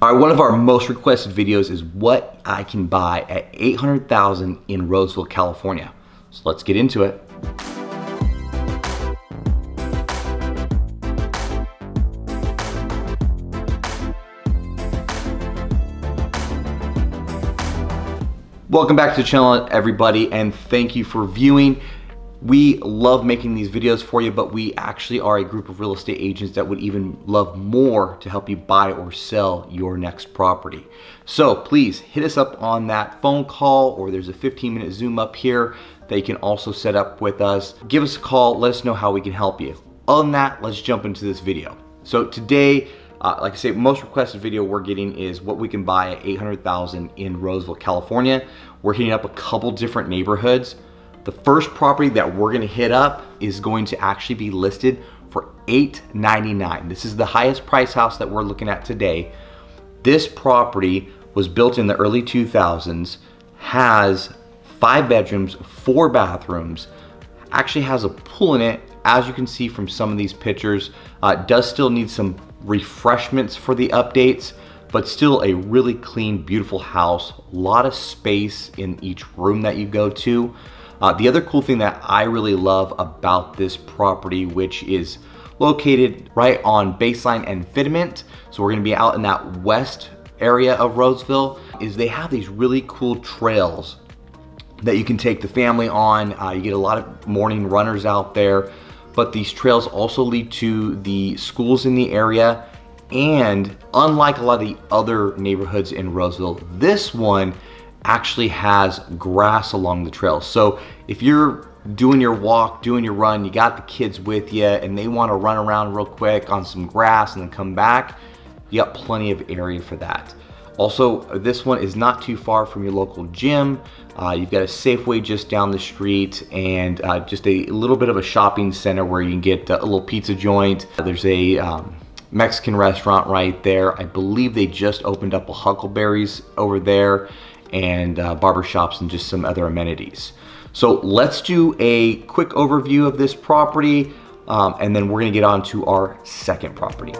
All right, one of our most requested videos is what I can buy at $800,000 in Roseville, California. So let's get into it. Welcome back to the channel, everybody, and thank you for viewing. We love making these videos for you, but we actually are a group of real estate agents that would even love more to help you buy or sell your next property. So please hit us up on that phone call, or there's a 15-minute Zoom up here that you can also set up with us. Give us a call, let us know how we can help you. Other than that, let's jump into this video. So today, like I say, most requested video we're getting is what we can buy at $800,000 in Roseville, California. We're hitting up a couple different neighborhoods. The first property that we're gonna hit up is going to actually be listed for $899. This is the highest price house that we're looking at today. This property was built in the early 2000s, has 5 bedrooms, 4 bathrooms, actually has a pool in it. As you can see from some of these pictures, does still need some refreshments for the updates, but still a really clean, beautiful house. A lot of space in each room that you go to. The other cool thing that I really love about this property, which is located right on Baseline and Fitment, so we're gonna be out in that west area of Roseville, is they have these really cool trails that you can take the family on. You get a lot of morning runners out there, but these trails also lead to the schools in the area. And unlike a lot of the other neighborhoods in Roseville, this one actually has grass along the trail. So if you're doing your walk, doing your run, you got the kids with you and they want to run around real quick on some grass and then come back, you got plenty of area for that. Also, this one is not too far from your local gym. You've got a Safeway just down the street, and just a little bit of a shopping center where you can get a little pizza joint. There's a Mexican restaurant right there. I believe they just opened up a Huckleberry's over there, and barbershops and just some other amenities. So let's do a quick overview of this property, and then we're gonna get on to our second property.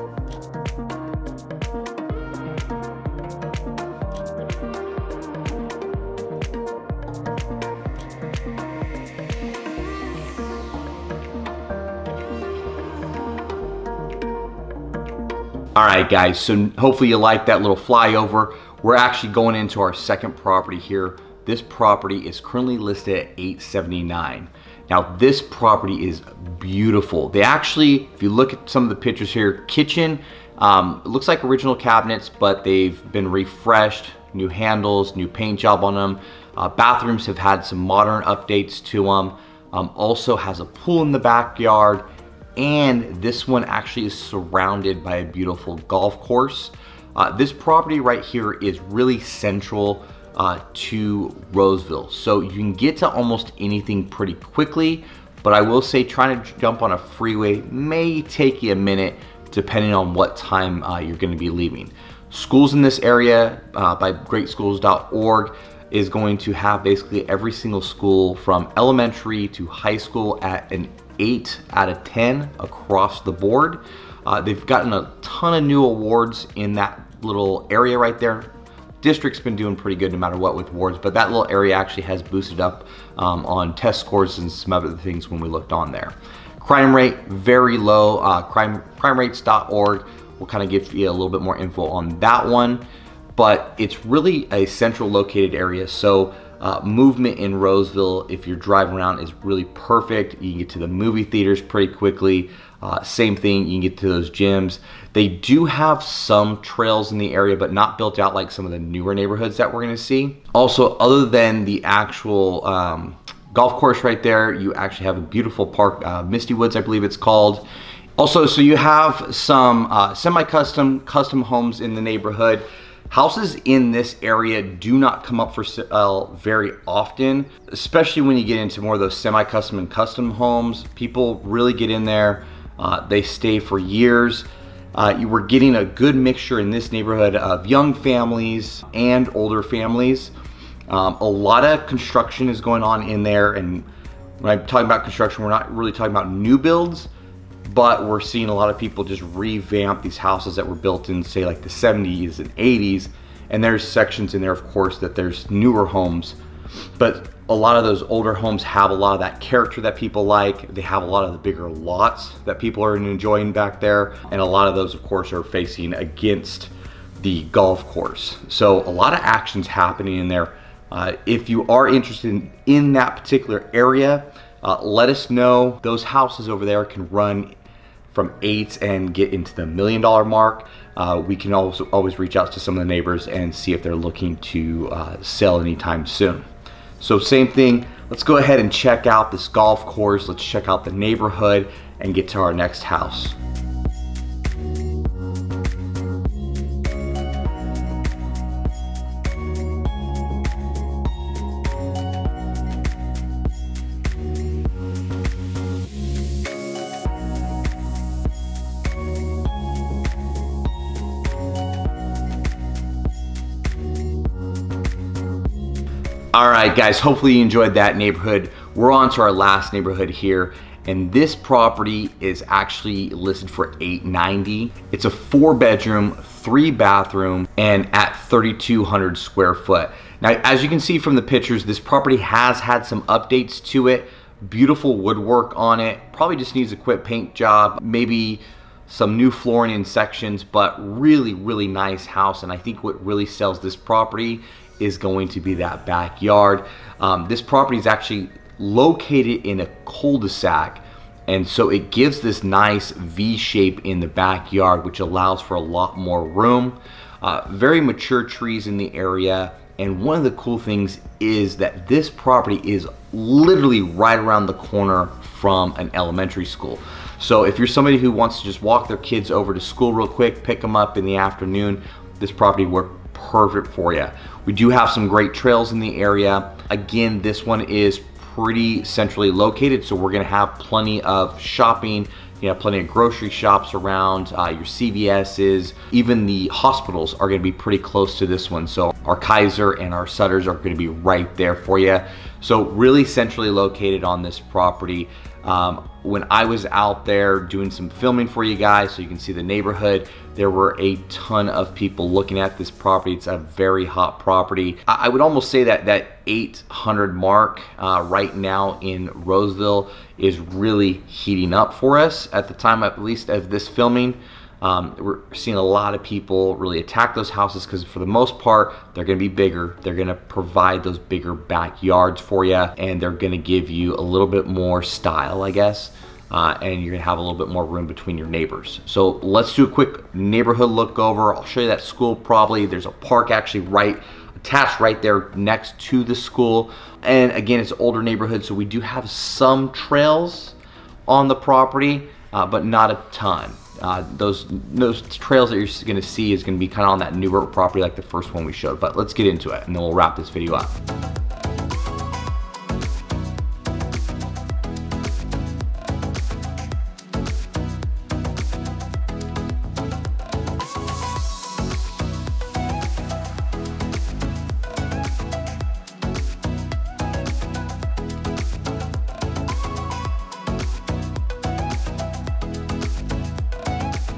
All right, guys, so hopefully you like that little flyover. We're actually going into our second property here. This property is currently listed at $879. Now, this property is beautiful. They actually, if you look at some of the pictures here, kitchen, it looks like original cabinets, but they've been refreshed, new handles, new paint job on them. Bathrooms have had some modern updates to them. Also has a pool in the backyard, and this one actually is surrounded by a beautiful golf course. This property right here is really central to Roseville, so you can get to almost anything pretty quickly, but I will say trying to jump on a freeway may take you a minute depending on what time you're going to be leaving. Schools in this area by greatschools.org is going to have basically every single school from elementary to high school at an 8 out of 10 across the board. They've gotten a ton of new awards in that little area right there. District's been doing pretty good no matter what with awards, but that little area actually has boosted up on test scores and some other things when we looked on there. Crime rate, very low. Crimerates.org will kind of give you a little bit more info on that one, but it's really a central located area, so movement in Roseville, if you're driving around, is really perfect. You can get to the movie theaters pretty quickly. Same thing, you can get to those gyms. They do have some trails in the area, but not built out like some of the newer neighborhoods that we're gonna see. Also, other than the actual golf course right there, you actually have a beautiful park, Misty Woods, I believe it's called. Also, so you have some custom homes in the neighborhood. Houses in this area do not come up for sale very often, especially when you get into more of those semi-custom and custom homes. People really get in there. They stay for years. You were getting a good mixture in this neighborhood of young families and older families. A lot of construction is going on in there, and when I'm talking about construction, we're not really talking about new builds. but we're seeing a lot of people just revamp these houses that were built in, say, like the 70s and 80s. And there's sections in there, of course, that there's newer homes, but a lot of those older homes have a lot of that character that people like. They have a lot of the bigger lots that people are enjoying back there. And a lot of those, of course, are facing against the golf course. So a lot of action's happening in there. If you are interested in that particular area, let us know. Those houses over there can run from 8 and get into the $1 million mark. We can also always reach out to some of the neighbors and see if they're looking to sell anytime soon. So same thing, let's go ahead and check out this golf course. Let's check out the neighborhood and get to our next house. All right, guys, hopefully you enjoyed that neighborhood. We're on to our last neighborhood here, and this property is actually listed for $890. It's a 4-bedroom, 3-bathroom, and at 3,200 square foot. Now, as you can see from the pictures, this property has had some updates to it. Beautiful woodwork on it. Probably just needs a quick paint job, maybe some new flooring in sections, but really, really nice house. And I think what really sells this property is going to be that backyard. This property is actually located in a cul-de-sac, and so it gives this nice V shape in the backyard, which allows for a lot more room. Very mature trees in the area, and one of the cool things is that this property is literally right around the corner from an elementary school. So if you're somebody who wants to just walk their kids over to school real quick, pick them up in the afternoon, this property works perfect for you. We do have some great trails in the area. Again, this one is pretty centrally located, so we're gonna have plenty of shopping, you know, plenty of grocery shops around, your CVS's, even the hospitals are gonna be pretty close to this one. So our Kaiser and our Sutters are gonna be right there for you. So really centrally located on this property. When I was out there doing some filming for you guys, so you can see the neighborhood, there were a ton of people looking at this property. It's a very hot property. I would almost say that that 800 mark right now in Roseville is really heating up for us at the time, at least, of this filming. We're seeing a lot of people really attack those houses because for the most part, they're gonna be bigger. They're gonna provide those bigger backyards for you, and they're gonna give you a little bit more style, I guess. And you're gonna have a little bit more room between your neighbors. So let's do a quick neighborhood look over. I'll show you that school probably. There's a park actually attached right there next to the school. And again, it's an older neighborhood, so we do have some trails on the property, but not a ton. Those trails that you're gonna see is gonna be kind of on that newer property like the first one we showed. But let's get into it and then we'll wrap this video up.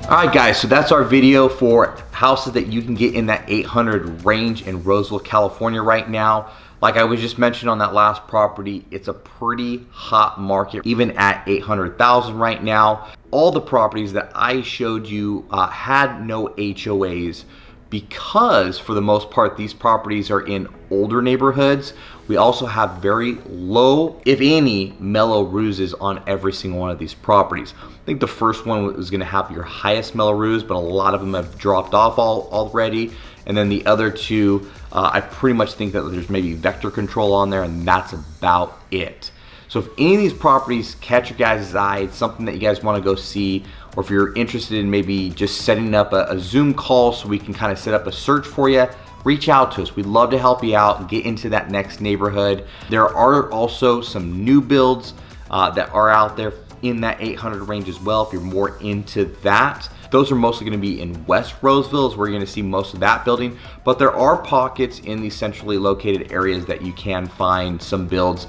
All right, guys, so that's our video for houses that you can get in that 800 range in Roseville, California right now. Like I was just mentioned on that last property, it's a pretty hot market, even at 800,000 right now. All the properties that I showed you had no HOAs because for the most part, these properties are in older neighborhoods. We also have very low, if any, mellow ruses on every single one of these properties. I think the first one was gonna have your highest mellow ruse, but a lot of them have dropped off already. And then the other two, I pretty much think that there's maybe vector control on there, and that's about it. So if any of these properties catch your guys' eye, it's something that you guys wanna go see, or if you're interested in maybe just setting up a Zoom call so we can kind of set up a search for you, reach out to us. We'd love to help you out and get into that next neighborhood. There are also some new builds that are out there in that 800 range as well if you're more into that. Those are mostly gonna be in West Roseville is where you're gonna see most of that building, but there are pockets in these centrally located areas that you can find some builds.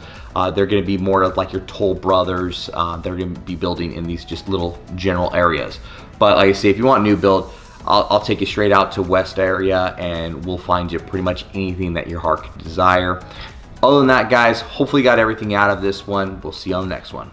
They're gonna be more of like your Toll Brothers. They're gonna be building in these just little general areas. But like I say, if you want a new build, I'll take you straight out to West area and we'll find you pretty much anything that your heart could desire. Other than that, guys, hopefully you got everything out of this one. We'll see you on the next one.